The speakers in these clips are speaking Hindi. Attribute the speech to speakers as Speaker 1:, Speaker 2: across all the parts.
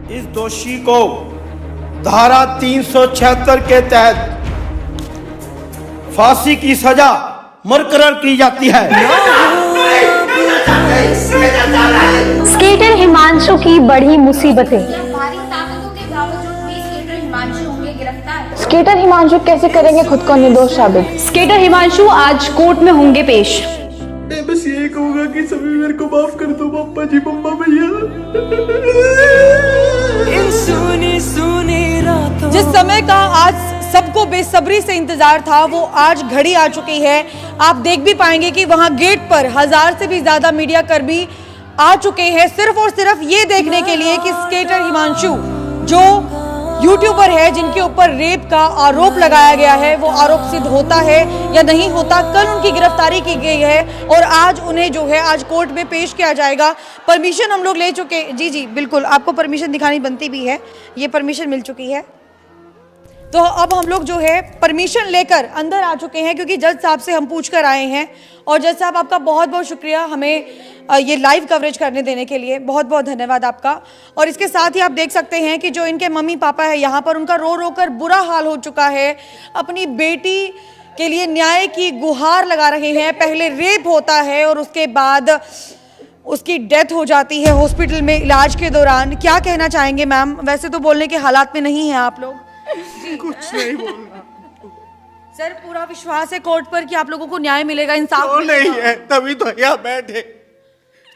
Speaker 1: इस दोषी को धारा 376 के तहत फांसी की सजा मुकर्रर की जाती है।
Speaker 2: स्केटर हिमांशु की बड़ी मुसीबतें।
Speaker 3: भारी ताकतों के बावजूद भी स्केटर हिमांशु होंगे गिरफ्तार।
Speaker 2: स्केटर हिमांशु कैसे करेंगे खुद को निर्दोष साबित।
Speaker 4: स्केटर हिमांशु आज कोर्ट में होंगे पेश।
Speaker 1: मैं बस ये कहूंगा कि सभी मेरे को माफ कर दो, पापा जी, मम्मा भैया।
Speaker 4: जिस समय का आज सबको बेसब्री से इंतजार था वो आज घड़ी आ चुकी है। आप देख भी पाएंगे कि वहां गेट पर 1000 से भी ज्यादा मीडिया कर्मी आ चुके हैं सिर्फ और सिर्फ ये देखने के लिए कि स्केटर हिमांशु जो यूट्यूबर है जिनके ऊपर रेप का आरोप लगाया गया है वो आरोप सिद्ध होता है या नहीं होता। कल उनकी गिरफ्तारी की गई है और आज उन्हें जो है आज कोर्ट में पेश किया जाएगा। परमिशन हम लोग ले चुके। जी जी बिल्कुल, आपको परमिशन दिखानी बनती भी है, ये परमिशन मिल चुकी है। तो अब हम लोग जो है परमिशन लेकर अंदर आ चुके हैं क्योंकि जज साहब से हम पूछ कर आए हैं। और जज साहब आपका बहुत बहुत शुक्रिया हमें ये लाइव कवरेज करने देने के लिए, बहुत बहुत धन्यवाद आपका। और इसके साथ ही आप देख सकते हैं कि जो इनके मम्मी पापा है यहाँ पर उनका रो रो कर बुरा हाल हो चुका है। अपनी बेटी के लिए न्याय की गुहार लगा रहे हैं। पहले रेप होता है और उसके बाद उसकी डेथ हो जाती है हॉस्पिटल में इलाज के दौरान। क्या कहना चाहेंगे मैम? वैसे तो बोलने के हालात में नहीं है आप लोग।
Speaker 1: कुछ नहीं बोलना
Speaker 4: सर, पूरा विश्वास है कोर्ट पर कि आप लोगों को न्याय मिलेगा, इंसाफ
Speaker 1: तो
Speaker 4: मिलेगा।
Speaker 1: नहीं है, तभी तो यहाँ बैठे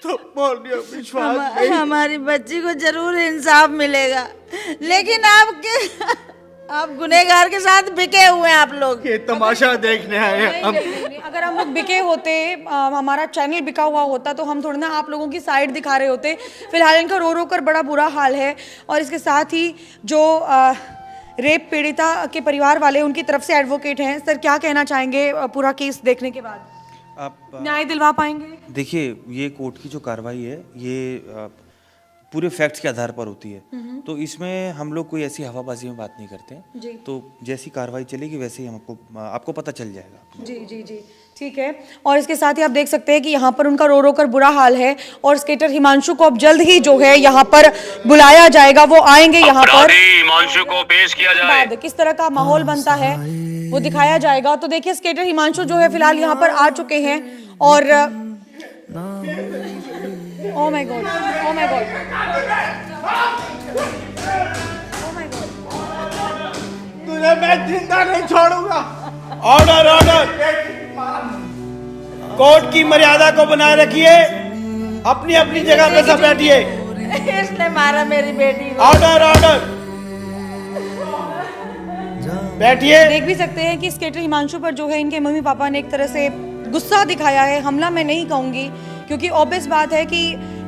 Speaker 1: तो बोल रही हो विश्वास नहीं।
Speaker 5: हमारी बच्ची को जरूर इंसाफ मिलेगा, लेकिन आप गुनहगार के साथ बिके हुए हैं आप लोग।
Speaker 1: ये तमाशा देखने आए हैं हम।
Speaker 4: अगर हम लोग बिके होते, हमारा चैनल बिका हुआ होता तो हम थोड़ा ना आप लोगों की साइड दिखा रहे होते। फिलहाल इनका रो रो कर बड़ा बुरा हाल है। और इसके साथ ही जो रेप पीड़िता के परिवार वाले उनकी तरफ से एडवोकेट हैं। सर, क्या कहना चाहेंगे पूरा केस देखने के बाद?
Speaker 6: आप
Speaker 4: न्याय दिलवा पाएंगे?
Speaker 6: देखिए, ये कोर्ट की जो कार्रवाई है ये पूरे फैक्ट्स के आधार पर होती है, तो इसमें हम लोग कोई ऐसी हवाबाजी में बात नहीं करते हैं।
Speaker 4: जी।
Speaker 6: तो जैसी कार्रवाई चलेगी वैसे ही आपको पता चल जाएगा।
Speaker 4: जी जी जी ठीक है। और इसके साथ ही आप देख सकते हैं कि यहाँ पर उनका रो रो कर बुरा हाल है। और स्केटर हिमांशु को अब जल्द ही जो है यहाँ पर बुलाया जाएगा, वो आएंगे यहाँ पर।
Speaker 7: हिमांशु को पेश किया जाए।
Speaker 4: बाद किस तरह का माहौल बनता है वो दिखाया जाएगा। तो देखिए, स्केटर हिमांशु जो है फिलहाल यहाँ पर आ चुके हैं। और oh my God, oh my God, oh my God,
Speaker 1: तुझे मैं जिंदा नहीं छोड़ूंगा। Order, order. कोर्ट की मर्यादा को बनाए रखिए। अपनी अपनी जगह पे सब बैठिए।
Speaker 5: इसने मारा मेरी बेटी को।
Speaker 1: Order, order. बैठिए।
Speaker 4: देख भी सकते हैं कि स्केटर हिमांशु पर जो है इनके मम्मी पापा ने एक तरह से गुस्सा दिखाया है। हमला मैं नहीं कहूंगी क्योंकि ऑब्वियस बात है कि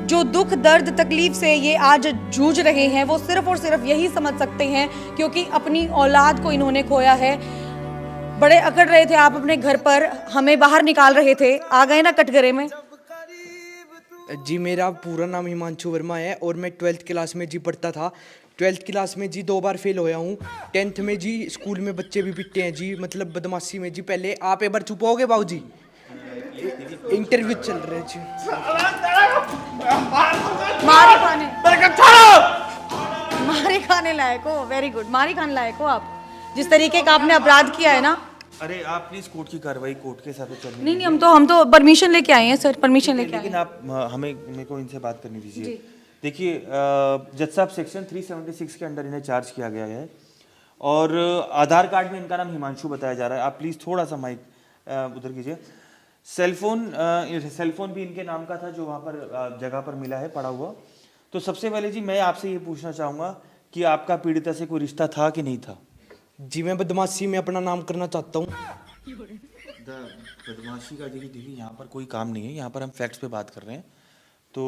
Speaker 4: जो दुख दर्द तकलीफ से ये आज जूझ रहे हैं वो सिर्फ और सिर्फ यही समझ सकते हैं क्योंकि अपनी औलाद को इन्होंने खोया है। बड़े अकड़ रहे थे आप अपने घर पर, हमें बाहर निकाल रहे थे, आ गए ना कटघरे में।
Speaker 8: जी, मेरा पूरा नाम हिमांशु वर्मा है और मैं 12th क्लास में जी पढ़ता था। 12th क्लास में जी 2 बार फेल होया हूँ। 10th में जी स्कूल में बच्चे भी पिटते हैं जी, मतलब बदमाशी में जी। पहले आप एक बार चुप होगे बाबू जी, इंटरव्यू चल रहा है जी।
Speaker 4: मारी खाने, मारी खाने लायक हो। वेरी गुड, मारी खाने लायक हो आप, जिस तरीके का आपने अपराध किया है ना।
Speaker 6: अरे आप प्लीज कोर्ट की कार्रवाई कोर्ट के साथ चलने
Speaker 4: नहीं, हम तो परमिशन लेके आए हैं सर, परमिशन लेके आए
Speaker 6: लेकिन
Speaker 4: हैं।
Speaker 6: आप मेरे को इनसे बात करनी दीजिए। देखिए, जज साहब सेक्शन 376 के अंडर इन्हें चार्ज किया गया है और आधार कार्ड में इनका नाम हिमांशु बताया जा रहा है। आप प्लीज थोड़ा सा माइक उधर कीजिए। सेलफोन भी इनके नाम का था जो वहाँ पर जगह पर मिला है पड़ा हुआ। तो सबसे पहले जी मैं आपसे ये पूछना चाहूँगा कि आपका पीड़िता से कोई रिश्ता था कि नहीं था?
Speaker 8: जी, मैं बदमाशी में अपना नाम करना चाहता हूँ।
Speaker 6: बदमाशी का देखिए यहाँ पर कोई काम नहीं है, यहाँ पर हम फैक्ट्स पे बात कर रहे हैं। तो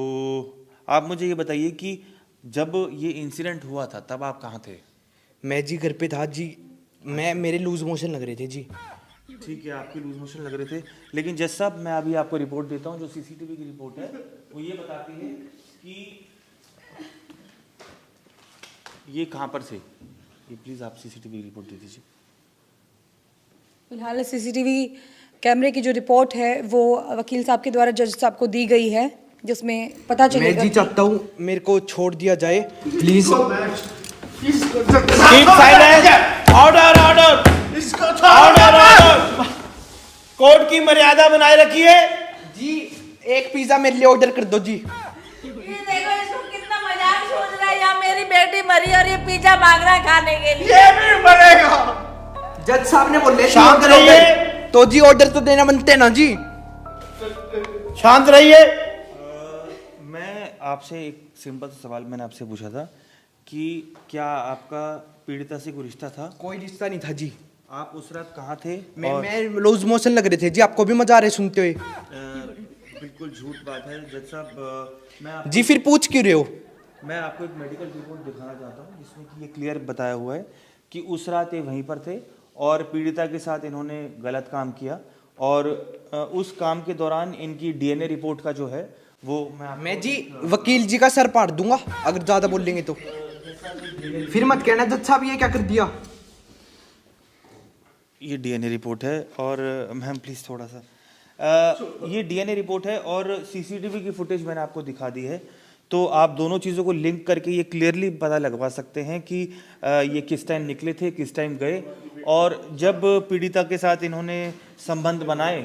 Speaker 6: आप मुझे ये बताइए कि जब ये इंसिडेंट हुआ था तब आप कहाँ थे?
Speaker 8: मैं जी घर पे था जी। मेरे लूज मोशन लग रहे थे जी।
Speaker 6: ठीक है, आपके लूज मोशन लग रहे थे, लेकिन जज साहब मैं अभी आपको रिपोर्ट देता हूँ। जो सीसीटीवी की रिपोर्ट है वो ये बताती है कि ये कहाँ पर थे। ये प्लीज आप सीसीटीवी की रिपोर्ट दे दीजिए।
Speaker 4: फिलहाल सीसीटीवी कैमरे की जो रिपोर्ट है वो वकील साहब के द्वारा जज साहब को दी गई है। जिसमें पता
Speaker 8: मैं
Speaker 4: चलेगा
Speaker 8: जी चाहता हूँ मेरे को छोड़ दिया जाए please.
Speaker 1: Keep silence. Order order order order. Court की मर्यादा बनाए रखिए।
Speaker 8: जी एक पिज्जा मेरे लिए ऑर्डर कर दो जी।
Speaker 5: ये देखो इसको कितना मजाक सोच रहा है, यहाँ मेरी बेटी मरी और ये पिज्जा मांग रहा है खाने के लिए।
Speaker 1: ये भी बनेगा।
Speaker 8: जज साहब ने बोले
Speaker 1: शांत रहिए।
Speaker 8: तो जी ऑर्डर तो देना बनते ना जी।
Speaker 1: शांत रहिए।
Speaker 6: मैं आपसे एक सिंपल सा सवाल मैंने आपसे पूछा था कि क्या आपका पीड़िता से कोई रिश्ता था?
Speaker 8: कोई रिश्ता नहीं था जी।
Speaker 6: आप उस रात कहाँ थे?
Speaker 8: मैं लूज मोशन लग रहे थे जी, आपको भी मजा आ रहा है सुनते हुए?
Speaker 6: बिल्कुल झूठ बात है जज साहब।
Speaker 8: जी फिर पूछ क्यों रहे हो?
Speaker 6: मैं आपको एक मेडिकल रिपोर्ट दिखाना चाहता हूँ जिसमें कि ये क्लियर बताया हुआ है कि उस रात ये वहीं पर थे और पीड़िता के साथ इन्होंने गलत काम किया और उस काम के दौरान इनकी डीएनए रिपोर्ट का जो है वो
Speaker 8: मैं जी वकील जी का सर पाड़ दूंगा अगर ज्यादा बोलेंगे तो। फिर मत कहना जज साहब ये क्या कर दिया।
Speaker 6: ये डीएनए रिपोर्ट है और मैम प्लीज़ थोड़ा सा ये डीएनए रिपोर्ट है और सीसीटीवी की फुटेज मैंने आपको दिखा दी है, तो आप दोनों चीज़ों को लिंक करके ये क्लियरली पता लगवा सकते हैं कि ये किस टाइम निकले थे, किस टाइम गए और जब पीड़िता के साथ इन्होंने संबंध बनाए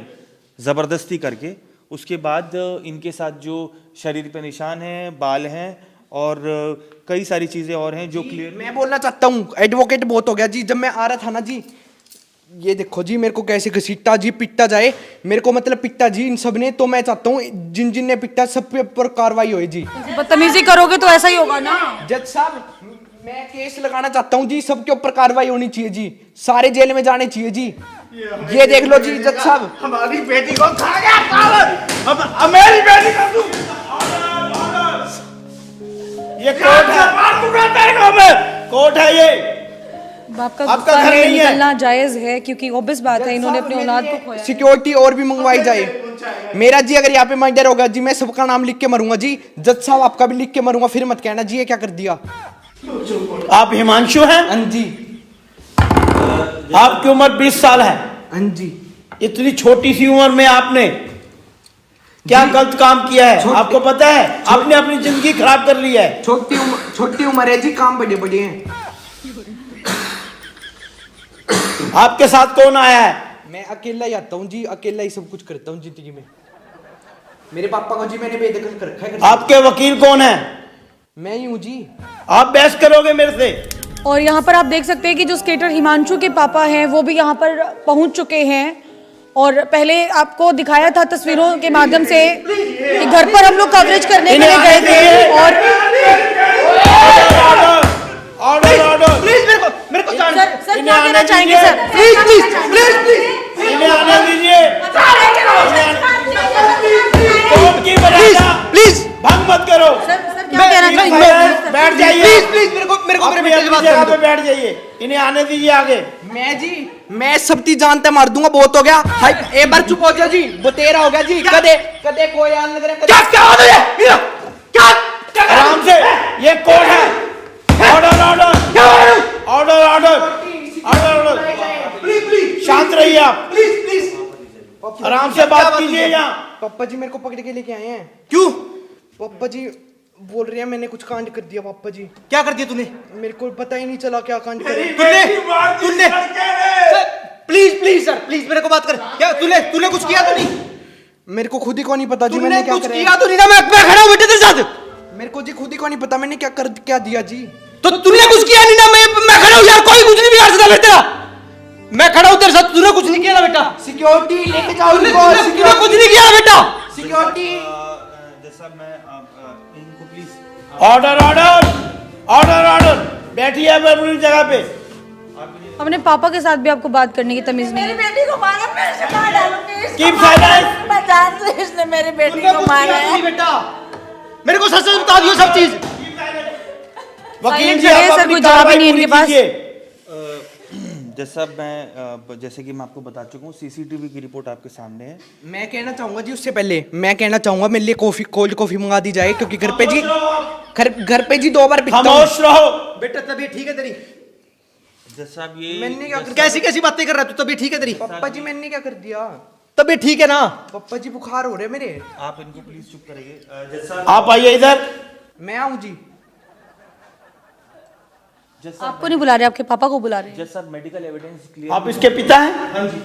Speaker 6: ज़बरदस्ती करके, उसके बाद इनके साथ जो शरीर पे निशान हैं, बाल हैं और कई सारी चीज़ें और हैं जो क्लियर।
Speaker 8: मैं बोलना चाहता हूँ एडवोकेट बहुत हो गया जी। जब मैं आ रहा था ना जी, ये देखो जी मेरे को कैसे घसीटा जी, पिटता जाए मेरे को, मतलब पिटता जी इन सब ने। तो मैं चाहता हूँ जिन जिन ने पिटा सब पे ऊपर कार्रवाई होए जी।
Speaker 4: बदतमीजी करोगे तो ऐसा ही होगा ना।
Speaker 8: जज साहब मैं केस लगाना चाहता हूँ जी, सबके ऊपर कार्रवाई होनी चाहिए जी, सारे जेल में जाने चाहिए जी। ये देख लो जी जज साहब,
Speaker 1: हमारी बेटी को खा गया पागल। मेरी बेटी को तू ये कोर्ट है, कोर्ट है ये।
Speaker 4: बाप का
Speaker 1: आपका
Speaker 4: गुस्सा
Speaker 1: घर
Speaker 4: है,
Speaker 1: नहीं है।
Speaker 4: निकलना जायज है क्योंकि ऑब्वियस बात है इन्होंने अपनी औलाद को खोया।
Speaker 8: सिक्योरिटी और भी मंगवाई जाए। मेरा जी अगर यहाँ पे मर्डर होगा जी मैं सबका नाम लिख के मरूंगा जी। जज साहब आपका भी लिख के मरूंगा, फिर मत कहना जी ये क्या कर दिया।
Speaker 1: आप हिमांशु हैं?
Speaker 8: हाँ जी।
Speaker 1: आपकी उम्र 20 साल है।
Speaker 8: हाँ जी।
Speaker 1: इतनी छोटी सी उम्र में आपने क्या गलत काम किया है आपको पता है? आपने अपनी जिंदगी खराब कर ली है।
Speaker 8: छोटी उम्र है जी, काम बड़े बड़े हैं।
Speaker 1: आपके साथ कौन आया है?
Speaker 8: मैं अकेला ही आता हूँ जी, अकेला ही सब कुछ करता हूँ जिंदगी में। मेरे पापा को जी मैंने बेदखल कर रखा है।
Speaker 1: आपके वकील कौन है?
Speaker 8: मैं ही हूँ जी।
Speaker 1: आप बहस करोगे मेरे से?
Speaker 4: और यहाँ पर आप देख सकते हैं कि जो स्केटर हिमांशु के पापा हैं वो भी यहाँ पर पहुंच चुके हैं और पहले आपको दिखाया था तस्वीरों के माध्यम से कि घर पर हम लोग कवरेज करने के लिए गए थे और
Speaker 1: ऑर्डर ऑर्डर
Speaker 8: प्लीज मेरे को
Speaker 4: सर क्या कहना चाहेंगे सर?
Speaker 8: प्लीज
Speaker 1: इन्हें आने दीजिए। कोर्ट की मर्यादा
Speaker 8: प्लीज
Speaker 1: भंग मत करो।
Speaker 4: सर क्या कहना चाहेंगे?
Speaker 1: बैठ जाइए।
Speaker 8: प्लीज मेरे को मेरे
Speaker 1: अपनी
Speaker 8: बेटे की बात
Speaker 1: जगह
Speaker 8: करने
Speaker 1: पे
Speaker 8: दो।
Speaker 1: बैठ जाइए। इन्हें आने दीजिए आगे।
Speaker 8: मैं सब चीज जानते मार दूंगा, बहुत हो गया। हाय एक बार चुप हो जा जी, वो तेरा हो गया जी। कदे कोई आन लग रहा है।
Speaker 1: क्या हो रहा है? क्या आराम से, ये कोर्ट है। Order order order order order. Please शांत रहिए आप। प्लीज आराम से बात कीजिए। यहाँ
Speaker 8: पापा जी मेरे को पकड़ के लेके आए हैं।
Speaker 1: क्यों?
Speaker 8: पापा जी बोल रहे हैं मैंने कुछ कांड कर दिया। पापा जी
Speaker 1: क्या कर दिया तूने?
Speaker 8: मेरे को पता ही नहीं चला क्या कांड कर
Speaker 1: तूने प्लीज सर प्लीज मेरे को बात कर। क्या तूने कुछ किया तो नहीं?
Speaker 8: मेरे को खुद ही को नहीं पता जी मैंने क्या
Speaker 1: कुछ
Speaker 8: करा।
Speaker 1: किया तो नहीं ना? मैं खड़ा हूं बेटे तेरे साथ।
Speaker 8: मेरे को जी खुद ही को नहीं पता मैंने क्या दिया जी।
Speaker 1: तो तूने कुछ किया नहीं ना? मैं खड़ा हूं यार, कोई कुछ नहीं बिगाड़ सकता बेटा। मैं खड़ा हूं तेरे साथ, तूने कुछ नहीं किया ना बेटा।
Speaker 8: सिक्योरिटी लेके जाओ
Speaker 1: तूने कुछ नहीं किया बेटा।
Speaker 8: सिक्योरिटी।
Speaker 6: जैसा मैं इनको please
Speaker 1: order order order order. बैठिए आप अपनी जगह पे।
Speaker 4: अपने पापा के साथ भी आपको बात करने की तमीज नहीं
Speaker 5: मेरी
Speaker 4: है।
Speaker 5: बेटी को मारा, मैं इसे मार डालूंगी।
Speaker 1: Keep silence।
Speaker 5: मैं जान से इसने मेरी बेटी को मारा है।
Speaker 1: बेटा मेरे को सच बता दियो सब चीज। वकील जी आप
Speaker 4: सर
Speaker 1: अपनी
Speaker 4: कोई जवाब ही नहीं
Speaker 1: कार्रवाई
Speaker 4: इनके पास।
Speaker 1: कीजिए।
Speaker 6: जैसा मैं जैसे कि मैं आपको बता चुका हूँ सीसीटीवी की रिपोर्ट आपके सामने है।
Speaker 8: मैं कहना चाहूंगा जी उससे पहले मैं कहना चाहूंगा मेरे लिए कोल्ड कॉफी मंगा दी जाए क्योंकि घर पे जी 2 बार पिटता हूं।
Speaker 1: खामोश रहो।
Speaker 9: बेटा तबीयत ठीक है तेरी?
Speaker 6: जज साहब ये
Speaker 8: मैंने क्या
Speaker 9: कैसी कैसी बातें कर रहा है तू? तबीयत ठीक है तेरी?
Speaker 8: पापा जी मैंने क्या कर दिया?
Speaker 9: तबीयत ठीक है ना?
Speaker 8: पापा जी बुखार हो रहे हैं मेरे।
Speaker 6: आप इनको प्लीज चुप करेंगे। जज साहब,
Speaker 1: आप आइए इधर।
Speaker 8: मैं आऊं जी?
Speaker 6: जज साहब,
Speaker 4: आपको नहीं बुला रहे, आपके पापा को बुला रहे हैं।
Speaker 6: जज साहब, मेडिकल एविडेंस क्लियर।
Speaker 1: आप इसके पिता हैं? हाँ जी।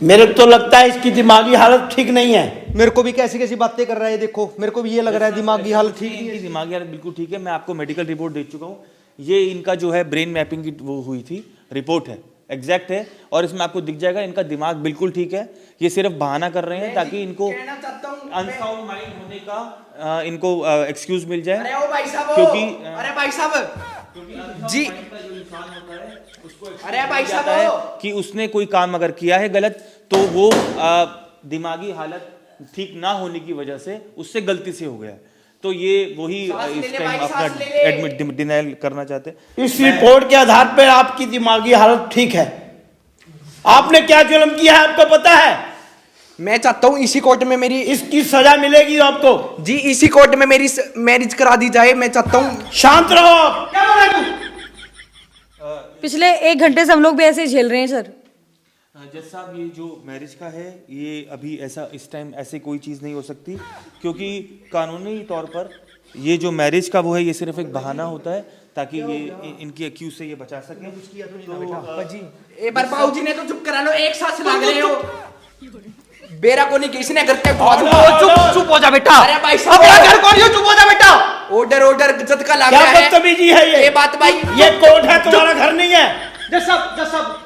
Speaker 1: मेरे को तो लगता है इसकी दिमागी हालत ठीक नहीं है।
Speaker 9: मेरे को भी कैसी कैसी बातें कर रहा है, देखो मेरे को भी ये लग रहा है दिमागी हालत ठीक नहीं
Speaker 6: इनकी
Speaker 9: है।
Speaker 6: दिमागी हालत बिल्कुल ठीक है। मैं आपको मेडिकल रिपोर्ट दे चुका हूँ। ये इनका जो है ब्रेन मैपिंग की वो हुई थी, रिपोर्ट है, एग्जैक्ट है, और इसमें आपको दिख जाएगा इनका दिमाग बिल्कुल ठीक है। ये सिर्फ बहाना कर रहे हैं ताकि इनको अनसाउंड माइंड होने का इनको एक्सक्यूज मिल जाए।
Speaker 8: अरे ओ भाई साहब,
Speaker 6: क्योंकि
Speaker 8: अरे भाई साहब जी, अरे भाई
Speaker 6: जाता
Speaker 8: साहब
Speaker 6: है कि उसने कोई काम अगर किया है गलत, तो वो दिमागी हालत ठीक ना होने की वजह से उससे गलती से हो गया। तो ये वही इस टाइम अपना एडमिट डिनायल करना चाहते हैं।
Speaker 1: इस रिपोर्ट के आधार पर आपकी दिमागी हालत ठीक है। आपने क्या जुल्म किया है आपको पता है?
Speaker 8: मैं चाहता हूँ इसी कोर्ट में मेरी
Speaker 1: इसकी सजा मिलेगी आपको।
Speaker 8: जी, इसी कोर्ट में मेरी मैरिज करा दी जाए। मैं चाहता हूँ।
Speaker 1: शांत रहो आप। क्या बोल रहे तू?
Speaker 4: पिछले 1 घंटे से हम लोग भी ऐसे ही झेल रहे हैं सर।
Speaker 6: जज साहब, ये जो मैरिज का है, ये अभी ऐसा इस टाइम ऐसे कोई चीज़ नहीं हो सकती, क्योंकि कानूनी तौर पर ये जो मैरिज का वो है, ये सिर्फ एक बहाना होता है ताकि ये इनकी एक्यूज से ये बचा सके।
Speaker 8: पापा जी, एक बार बाबू जी ने तो चुप करा लो, एक साथ से लग रहे हो। बेरा को नहीं किसी ने घर के
Speaker 9: चुप हो जा बेटा।
Speaker 8: अरे भाई साहब,
Speaker 9: घर कौन है? चुप हो जा बेटा।
Speaker 8: ऑर्डर इज्जत का लग
Speaker 1: क्या
Speaker 8: रहा है।
Speaker 1: बदतमीजी है ये?
Speaker 8: बात भाई,
Speaker 1: ये कोर्ट है, तुम्हारा घर नहीं है।
Speaker 9: जज साहब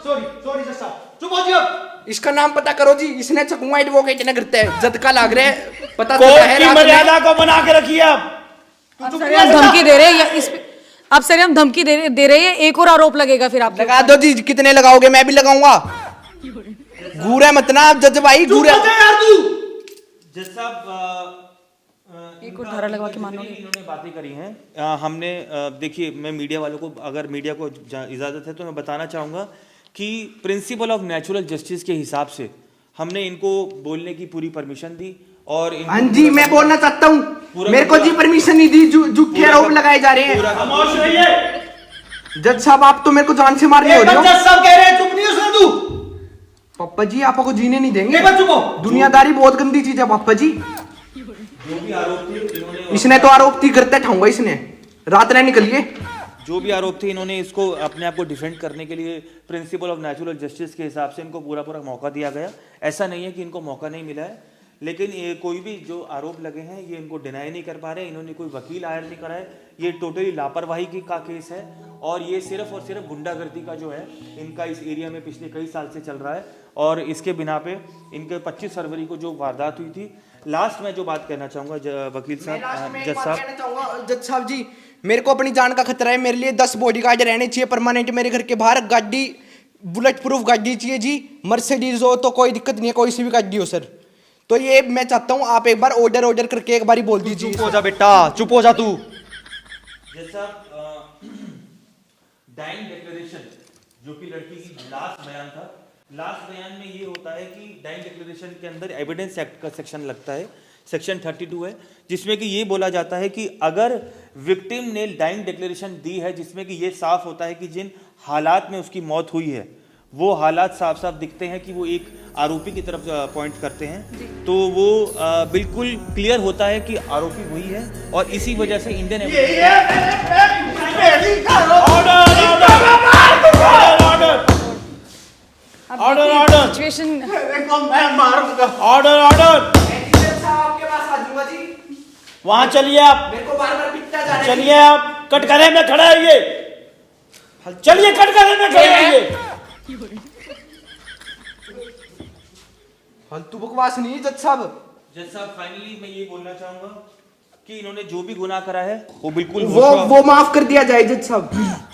Speaker 9: सॉरी जज साहब, चुप हो जी अब।
Speaker 8: इसका नाम पता करो जी। इसने चकुआ एडवोकेट ने करते हैं, इज्जत का लग रहा है। पता तो
Speaker 1: कोर्ट
Speaker 8: है
Speaker 1: की
Speaker 8: रात में।
Speaker 1: मर्यादा को बना के रखिए आप।
Speaker 4: सर हम धमकी दे रहे हैं या इस आप सर हम धमकी दे रहे हैं, एक और आरोप लगेगा फिर आप
Speaker 8: लगा दो जी। कितने लगाओगे? मैं भी लगाऊंगा। घूरे मत ना जज भाई, घूरे।
Speaker 6: जज साहब,
Speaker 4: एक और धारा लगवा के मानोगे?
Speaker 6: इन्होंने बातें करी हैं। हमने देखिए, मैं मीडिया वालों को, अगर मीडिया को इजाज़त है तो मैं बताना चाहूँगा कि प्रिंसिपल ऑफ नेचुरल जस्टिस के हिसाब से हमने इनको बोलने की पूरी परमिशन दी। और
Speaker 8: हाँ जी, मैं बोलना चाहता हूँ। मेरे को जी परमिशन नहीं दी। झूठे आरोप लगाए जा रहे हैं।
Speaker 1: खामोश रहिए।
Speaker 8: जज साहब, आप तो मेरे को जान से मारने हो रहे हो।
Speaker 9: जज साहब कह रहे हैं चुप नहीं हो सकता तू।
Speaker 8: पापा जी, आपको जीने नहीं देंगे।
Speaker 9: एक बार चुप हो।
Speaker 8: दुनियादारी बहुत गंदी चीज है पापा जी।
Speaker 6: जो भी आरोप थे इन्होंने,
Speaker 8: इसने तो आरोप थी करते ठाऊंगा। इसने रात न निकलिए।
Speaker 6: जो भी आरोप थे, इन्होंने इसको अपने आप को डिफेंड करने के लिए प्रिंसिपल ऑफ नेचुरल जस्टिस के हिसाब से इनको पूरा मौका दिया गया। ऐसा नहीं है कि इनको मौका नहीं मिला है, लेकिन ये कोई भी जो आरोप लगे हैं ये इनको डिनाई नहीं कर पा रहे। इन्होंने कोई वकील हायर नहीं करा है। ये टोटली लापरवाही का केस है, और ये सिर्फ और सिर्फ गुंडागर्दी का जो है इनका इस एरिया में पिछले कई साल से चल रहा है। और इसके बिना पे इनके 25 फरवरी को जो वारदात हुई थी, लास्ट में जो बात कहना चाहूँगा वकील साहब,
Speaker 8: जज साहब जी, मेरे को अपनी जान का खतरा है। मेरे लिए 10 बॉडीगार्ड रहने चाहिए परमानेंट मेरे घर के बाहर। गाड़ी बुलेट प्रूफ गाड़ी चाहिए जी। मर्सिडीज हो तो कोई दिक्कत नहीं है, कोई सी भी गाड़ी हो सर। तो ये मैं चाहता हूँ आप एक बार ऑर्डर करके एक बार बोल दीजिए।
Speaker 9: चुप हो जा बेटा, चुप हो जा तू।
Speaker 6: जैसा डाइंग डिक्लेरेशन जो कि लड़की की लास्ट बयान था, लास्ट बयान में ये होता है कि डाइंग डिक्लेरेशन के अंदर एविडेंस एक्ट का सेक्शन लगता है, सेक्शन 32 है, जिसमें कि ये बोला जाता है कि अगर विक्टिम ने डाइंग डिक्लेरेशन दी है जिसमें कि ये साफ होता है कि जिन हालात में उसकी मौत हुई है वो हालात साफ साफ दिखते हैं कि वो एक आरोपी की तरफ पॉइंट करते हैं, तो वो बिल्कुल क्लियर होता है कि आरोपी वही है। और इसी वजह से इंडियन
Speaker 4: सिचुएशन
Speaker 1: ऑर्डर
Speaker 8: आपके पास आ जाऊंगा जी।
Speaker 1: वहां चलिए आप।
Speaker 8: मेरे को बार-बार पिटता जा रहा है।
Speaker 1: चलिए आप, कटघरे में खड़ा है ये। चलिए कटघरे में खड़ा है ये।
Speaker 8: फालतू बकवास नहीं जज साहब।
Speaker 6: जज साहब, फाइनली मैं ये बोलना चाहूंगा कि इन्होंने जो भी गुनाह करा है वो बिल्कुल
Speaker 8: वो माफ कर दिया जाए जज साहब।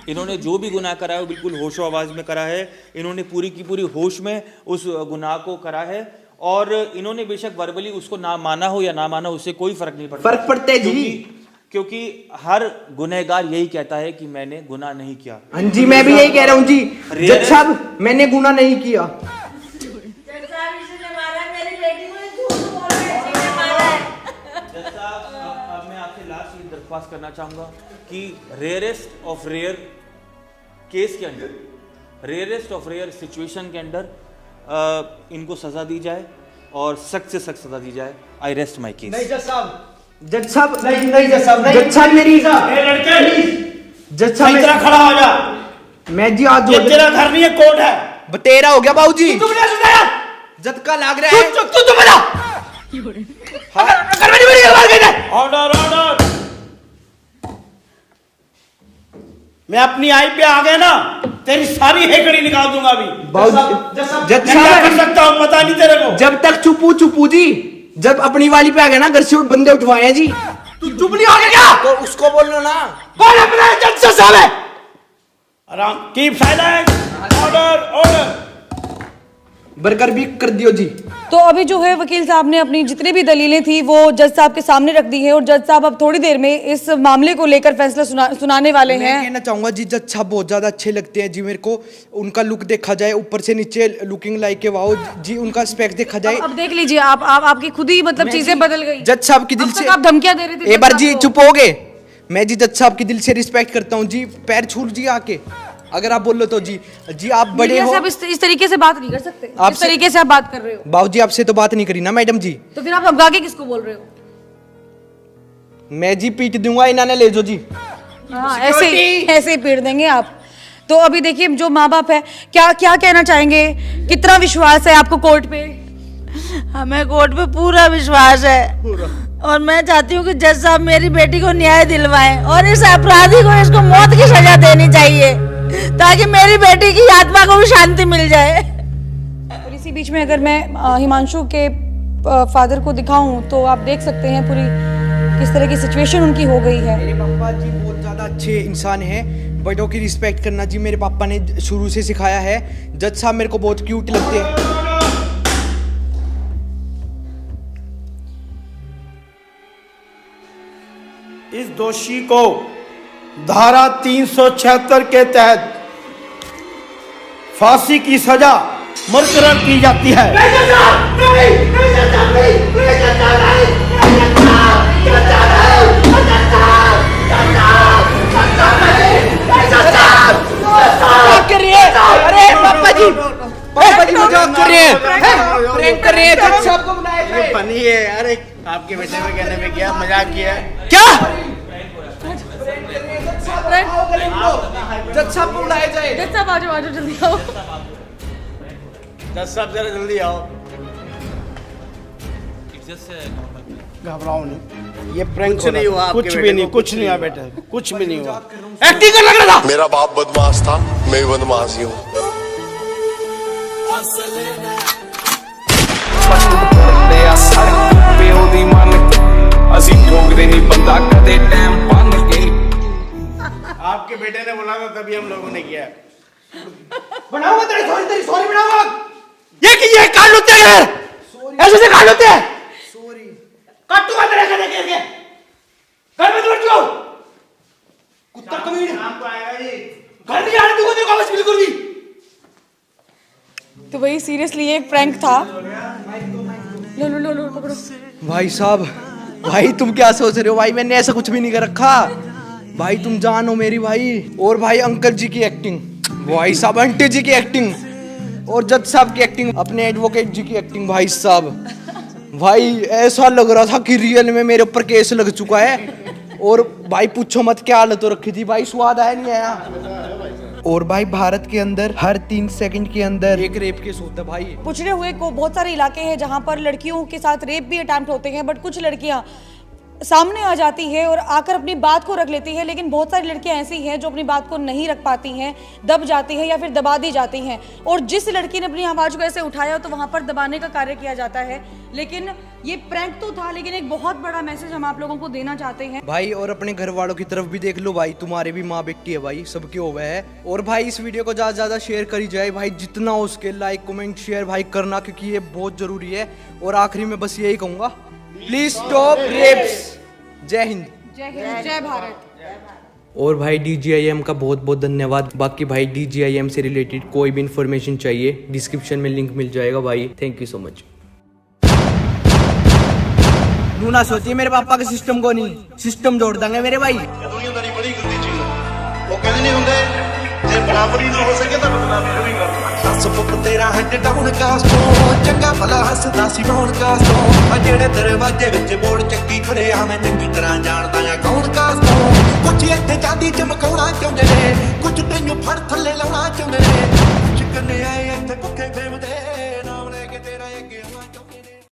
Speaker 6: इन्होंने जो भी गुनाह करा है वो बिल्कुल होशो आवाज में करा है। इन्होंने पूरी की पूरी होश में उस गुनाह को करा है, और इन्होंने बेशक वर्बली उसको ना माना हो या ना माना, उससे कोई फर्क नहीं पड़ता।
Speaker 8: फर्क पड़ता है जी,
Speaker 6: क्योंकि हर गुनहगार यही कहता है कि मैंने गुनाह नहीं किया।
Speaker 8: हाँ जी, मैं भी यही कह रहा हूँ जी। जज साहब, मैंने गुनाह नहीं किया।
Speaker 6: अब मैं आपसे लास्ट ये दरख्वास्त करना चाहूंगा कि रेयरेस्ट ऑफ रेयर केस के अंदर, रेयरेस्ट ऑफ रेयर सिचुएशन के अंदर इनको सजा दी जाए और सख्त से सख्त सजा दी जाए। आई रेस्ट माई केस।
Speaker 9: नहीं जज साहब, जज साहब, नहीं जज साहब, जज साहब मेरी
Speaker 1: लड़के
Speaker 9: जज साहब
Speaker 1: इतना खड़ा हो जा।
Speaker 9: मैं जी आज
Speaker 1: ये तेरा घर नहीं है, कोर्ट है।
Speaker 9: बतेरा हो गया बाबूजी,
Speaker 1: तू मुझे सुना यार,
Speaker 9: झटका लग रहा है।
Speaker 1: तू बता घर में नहीं मेरी आवाज गई है। Order order. मैं अपनी आई पे आ गया ना, तेरी सारी हेकड़ी निकाल दूंगा अभी।
Speaker 9: जज
Speaker 1: क्या कर सकता हूँ पता नहीं तेरे को।
Speaker 9: जब तक चुपू जी, जब अपनी वाली पे आ गया ना, घर से बंदे उठवाए हैं जी।
Speaker 1: तू चुप नहीं हो गया क्या?
Speaker 9: तो उसको बोलो ना।
Speaker 1: कौन अपना जज साहब है? आराम, keep silent. Order order.
Speaker 9: Burger भी कर दियो जी।
Speaker 4: तो अभी जो है वकील साहब ने अपनी जितनी भी दलीलें थी वो जज साहब के सामने रख दी है और जज साहब अब थोड़ी देर में इस मामले को लेकर फैसला सुनाने वाले
Speaker 8: मैं
Speaker 4: हैं।
Speaker 8: कहना चाहूंगा जी, जज साहब बहुत ज्यादा अच्छे लगते हैं जी मेरे को। उनका लुक देखा जाए ऊपर से नीचे, लुकिंग लाइक ए वाओ जी। उनका स्पेक्स देखा जाए।
Speaker 4: अब देख लीजिए आप आपकी खुद ही मतलब चीजें बदल गई।
Speaker 8: जज साहब की दिल
Speaker 4: अब तक
Speaker 8: से
Speaker 4: आप धमकियां दे रहे थे।
Speaker 8: एक बार जी चुप हो गए। मैं जी जज साहब की दिल से रिस्पेक्ट करता हूँ जी, पैर छू जी आके अगर आप बोलो तो जी। जी आप बड़े हो,
Speaker 4: आप इस तरीके से बात नहीं कर सकते।
Speaker 8: आपसे-
Speaker 4: इस तरीके से आप बात कर रहे हो
Speaker 8: बाबू जी आपसे तो बात नहीं करी ना मैडम जी।
Speaker 4: तो फिर आप धमका के किसको बोल रहे हो?
Speaker 8: मैं जी पीट दूंगा, इन्होंने ले जो जी।
Speaker 4: हाँ, ऐसे ही पीट देंगे आप। तो अभी देखिए जो माँ बाप है क्या क्या कहना चाहेंगे, कितना विश्वास है आपको कोर्ट पे?
Speaker 5: हमें कोर्ट पे पूरा विश्वास है और मैं चाहती हूँ कि जज साहब मेरी बेटी को न्याय दिलवाएं और इस अपराधी को इसको मौत की सजा देनी चाहिए ताकि मेरी बेटी की आत्मा को भी शांति मिल जाए।
Speaker 4: और इसी बीच में अगर मैं हिमांशु के फादर को दिखाऊं तो आप देख सकते हैं पूरी किस तरह की सिचुएशन उनकी हो गई है।
Speaker 8: मेरे पापा जी बहुत ज़्यादा अच्छे इंसान हैं, बड़ों की रिस्पेक्ट करना जी मेरे पापा ने शुरू से सिखाया है। जज साहब मेरे को बहुत क्यूट लगते हैं।
Speaker 1: इस दोषी को धारा 376 के तहत फांसी की सजा मुकर्रर की जाती है।
Speaker 9: अरे पापा जी मजाक कर रहे हैं, प्रैंक कर रहे हैं। जज साहब को बुलाया है।
Speaker 1: फनी है। अरे आपके बेटे में कहने में क्या मजाक किया है?
Speaker 9: क्या जज साहब को बुलाया जाए।
Speaker 4: जज साहब आ जाओ जल्दी आओ।
Speaker 1: जज साहब जरा जल्दी आओ। घबराओ नहीं, ये प्रैंक नहीं हुआ। कुछ भी नहीं, कुछ नहीं हुआ बेटा, कुछ भी नहीं हुआ। एक्टिंग कर लग रहा था।
Speaker 10: मेरा बाप बदमाश था, मैं भी बदमाश ही हूँ।
Speaker 1: आपके बेटे ने बोला था तभी हम लोगों ने किया।
Speaker 9: बनाऊंगा तेरी सॉरी बनाऊंगा।
Speaker 1: ये काट लेते हैं, ऐसे से काट लेते हैं। काटूंगा तेरे घर के घर में बैठ जाओ। कुत्ता कमीना आपको आएगा जी। घर नहीं आने दूंगा तेरे को बस बिल्कुल भी।
Speaker 4: तो वही सीरियसली ये एक प्रैंक था। लो पकड़ो।
Speaker 8: भाई साहब, भाई तुम क्या सोच रहे हो? भाई मैंने ऐसा कुछ भी नहीं कर रखा। भाई तुम जान हो मेरी भाई। और भाई अंकल जी की एक्टिंग, भाई साहब आंटी जी की एक्टिंग और जज साहब की एक्टिंग, अपने एडवोकेट जी की एक्टिंग। भाई साहब भाई ऐसा लग रहा था कि रियल में मेरे ऊपर केस लग चुका है। और भाई पूछो मत क्या हालत हो रखी थी भाई, स्वाद आया नहीं आया। और भाई भारत के अंदर हर 3 सेकंड के अंदर एक रेप केस होता है भाई।
Speaker 4: पिछड़े हुए को बहुत सारे इलाके हैं जहां पर लड़कियों के साथ रेप भी अटेम्प्ट होते हैं, बट कुछ लड़कियां सामने आ जाती है और आकर अपनी बात को रख लेती है। लेकिन बहुत सारी लड़कियां ऐसी हैं जो अपनी बात को नहीं रख पाती हैं, दब जाती है या फिर दबा दी जाती हैं। और जिस लड़की ने अपनी आवाज को ऐसे उठाया तो वहां पर दबाने का कार्य किया जाता है। लेकिन ये प्रैंक तो था, लेकिन एक बहुत बड़ा मैसेज हम आप लोगों को देना चाहते हैं
Speaker 8: भाई। और अपने घर वालों की तरफ भी देख लो भाई, तुम्हारे भी माँ बेटी है भाई, सबके हो गए है। और भाई इस वीडियो को ज्यादा ज्यादा शेयर करी जाए भाई, जितना हो उसके लाइक कमेंट शेयर भाई करना, क्योंकि ये बहुत जरूरी है। और आखिरी में बस यही कहूंगा, प्लीज स्टॉप रेप्स। जय हिंद,
Speaker 4: जय भारत।
Speaker 8: और भाई DGIM का बहुत बहुत धन्यवाद। बाकी भाई DGIM से रिलेटेड कोई भी इंफॉर्मेशन चाहिए डिस्क्रिप्शन में लिंक मिल जाएगा भाई। Thank you so much.
Speaker 9: ना सोचिए मेरे पापा के सिस्टम को नहीं, सिस्टम जोड़ देंगे मेरे भाई।
Speaker 10: दुनियादारी बड़ी गंदी चीज है। वो कहते नहीं होंगे ਬਰਾਬਰੀ ਨਾ ਹੋ ਸਕੇ ਤਾਂ ਬਦਨਾਮੀ ਵੀ ਕਰ ਦੱਸ ਪੁੱਤ ਤੇਰਾ ਹੈਡ ਡਾਊਨ ਕਾਸ ਤੋਂ ਚੰਗਾ ਭਲਾ ਹੱਸਦਾ ਸੀ ਮੌਨ ਕਾਸ ਤੋਂ ਆ ਜਿਹੜੇ ਦਰਵਾਜ਼ੇ ਵਿੱਚ ਬੋੜ ਚੱਕੀ ਖੜੇ ਆ ਮੈਂ ਚੰਗੀ ਤਰ੍ਹਾਂ ਜਾਣਦਾ ਆ ਕੌਣ ਕਾਸ ਤੋਂ ਕੁਝ ਇੱਥੇ ਚਾਂਦੀ ਚਮਕਾਉਣਾ ਚਾਹੁੰਦੇ ਨੇ ਕੁਝ ਤੈਨੂੰ ਫੜ ਥੱਲੇ ਲਾਉਣਾ ਚਾਹੁੰਦੇ ਨੇ ਕੁਝ ਕੰਨੇ ਆਏ